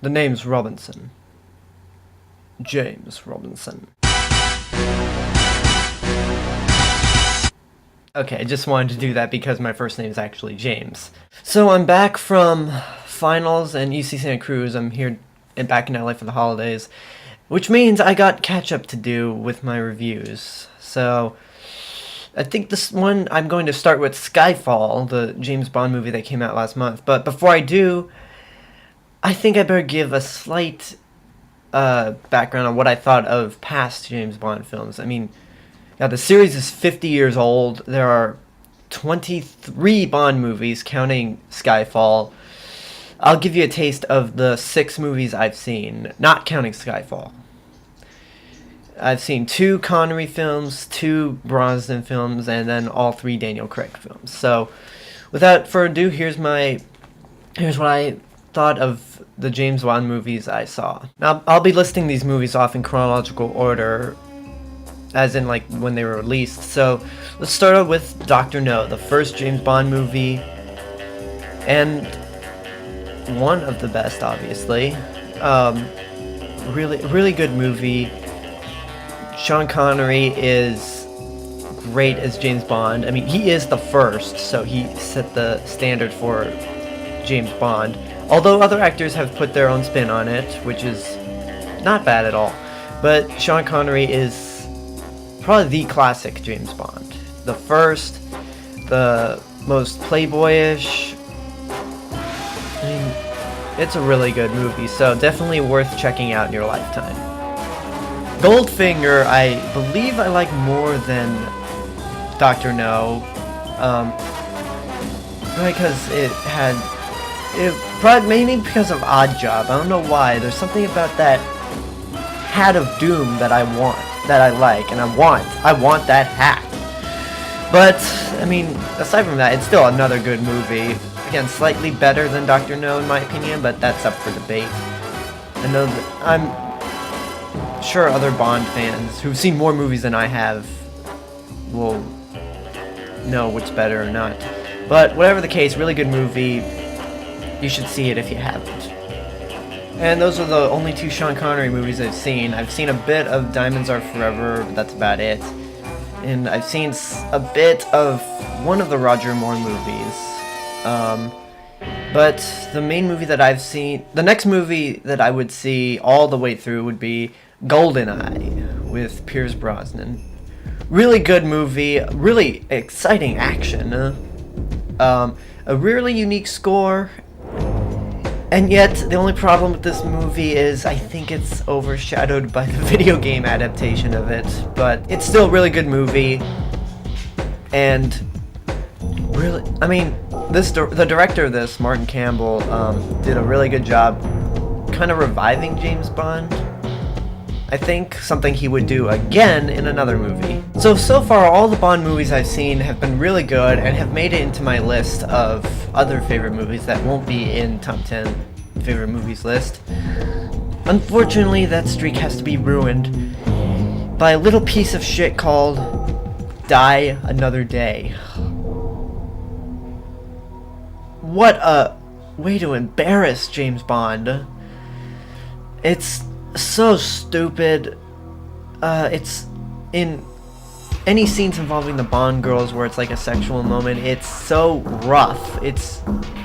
The name's Robinson. James Robinson. Okay, I just wanted to do that because my first name is actually James. So I'm back from finals and UC Santa Cruz. I'm here and back in LA for the holidays, which means I got catch-up to do with my reviews. So I think this one I'm going to start with Skyfall, the James Bond movie that came out last month. But before I do, I think I better give a slight background on what I thought of past James Bond films. I mean, now the series is 50 years old. There are 23 Bond movies, counting Skyfall. I'll give you a taste of the 6 movies I've seen, not counting Skyfall. I've seen 2 Connery films, 2 Brosnan films, and then all 3 Daniel Craig films. So, without further ado, here's what I thought of the James Bond movies I saw. Now, I'll be listing these movies off in chronological order, as in like when they were released. So let's start out with Dr. No, the first James Bond movie, and one of the best, obviously. Really good movie. Sean Connery is great as James Bond. I mean, he is the first, so he set the standard for James Bond. Although other actors have put their own spin on it, which is not bad at all. But Sean Connery is probably the classic James Bond. The first, the most playboyish. I mean, it's a really good movie, so definitely worth checking out in your lifetime. Goldfinger, I believe I like more than Dr. No, because probably mainly because of Oddjob. I don't know why. There's something about that Hat of Doom that I want. That I like, and I want that hat. But, I mean, aside from that, it's still another good movie. Again, slightly better than Dr. No, in my opinion, but that's up for debate. I know that I'm sure other Bond fans who've seen more movies than I have will know what's better or not. But, whatever the case, really good movie. You should see it if you haven't. And those are the only 2 Sean Connery movies I've seen. I've seen a bit of Diamonds Are Forever, but that's about it. And I've seen a bit of one of the Roger Moore movies. But the main movie that I've seen, the next movie that I would see all the way through would be Goldeneye with Pierce Brosnan. Really good movie, really exciting action. A really unique score. And yet, the only problem with this movie is I think it's overshadowed by the video game adaptation of it. But it's still a really good movie. And really, I mean, the director of this, Martin Campbell, did a really good job kind of reviving James Bond. I think something he would do again in another movie. So far, all the Bond movies I've seen have been really good and have made it into my list of other favorite movies that won't be in top 10 favorite movies list. Unfortunately, that streak has to be ruined by a little piece of shit called Die Another Day. What a way to embarrass James Bond. It's so stupid. It's in any scenes involving the Bond girls where it's like a sexual moment, it's so rough. It's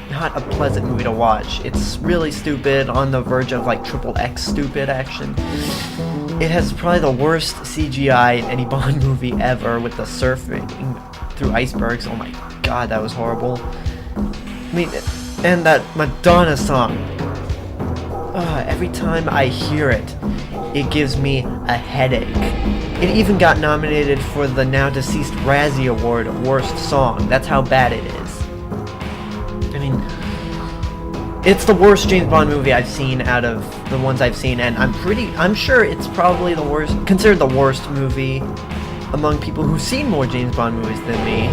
not a pleasant movie to watch. It's really stupid, on the verge of like XXX stupid action. It has probably the worst CGI in any Bond movie ever, with the surfing through icebergs. Oh my god, that was horrible. I mean, and that Madonna song. Every time I hear it, it gives me a headache. It even got nominated for the now deceased Razzie Award Worst Song. That's how bad it is. I mean, it's the worst James Bond movie I've seen out of the ones I've seen, and I'm sure it's probably the worst, considered the worst movie among people who've seen more James Bond movies than me.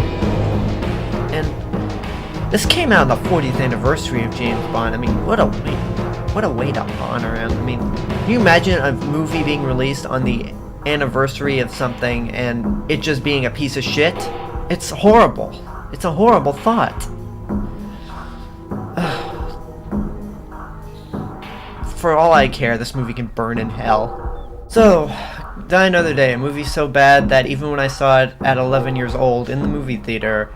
And this came out on the 40th anniversary of James Bond. I mean, what a way to honor him. I mean, can you imagine a movie being released on the anniversary of something and it just being a piece of shit? It's horrible. It's a horrible thought. for all I care, this movie can burn in hell. So, Die Another Day, a movie so bad that even when I saw it at 11 years old in the movie theater,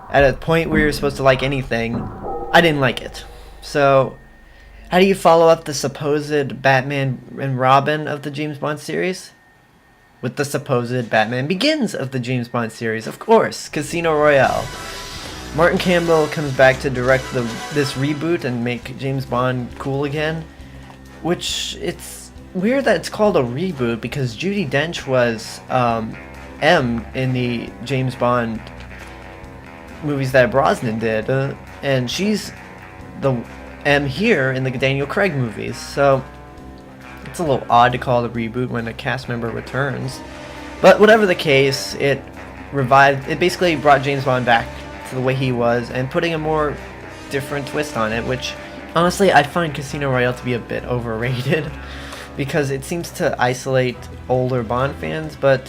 at a point where you're supposed to like anything, I didn't like it. So, how do you follow up the supposed Batman and Robin of the James Bond series? With the supposed Batman Begins of the James Bond series, of course, Casino Royale. Martin Campbell comes back to direct this reboot and make James Bond cool again, which it's weird that it's called a reboot because Judi Dench was M in the James Bond movies that Brosnan did, and she's the M here in the Daniel Craig movies, so it's a little odd to call it a reboot when a cast member returns. But whatever the case, it basically brought James Bond back to the way he was and putting a more different twist on it, which honestly I find Casino Royale to be a bit overrated because it seems to isolate older Bond fans, but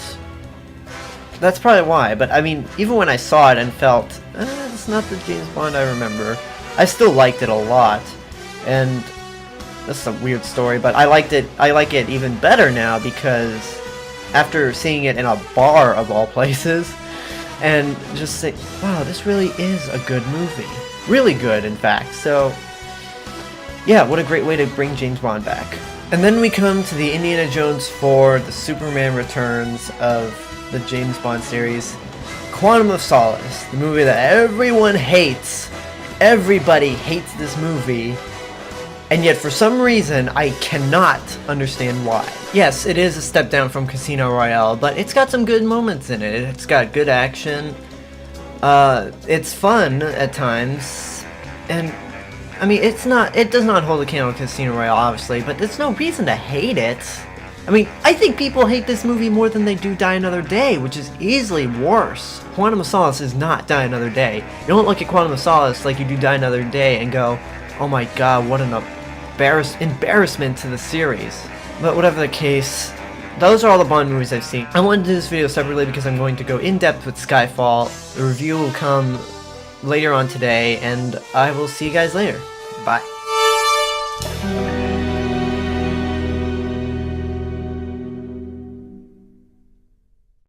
that's probably why. But I mean, even when I saw it and felt, it's not the James Bond I remember, I still liked it a lot. And that's a weird story, but I like it even better now because after seeing it in a bar of all places, and just say, wow, this really is a good movie. Really good, in fact. So, yeah, what a great way to bring James Bond back. And then we come to the Indiana Jones 4, the Superman Returns of the James Bond series, Quantum of Solace, the movie that everyone hates. Everybody hates this movie, and yet for some reason I cannot understand why. Yes, it is a step down from Casino Royale, but it's got some good moments in it. It's got good action. It's fun at times, and I mean, it does not hold a candle to Casino Royale, obviously, but there's no reason to hate it. I mean, I think people hate this movie more than they do Die Another Day, which is easily worse. Quantum of Solace is not Die Another Day. You don't look at Quantum of Solace like you do Die Another Day and go, oh my god, what an embarrassment to the series. But whatever the case, those are all the Bond movies I've seen. I wanted to do this video separately because I'm going to go in depth with Skyfall. The review will come later on today, and I will see you guys later. Bye.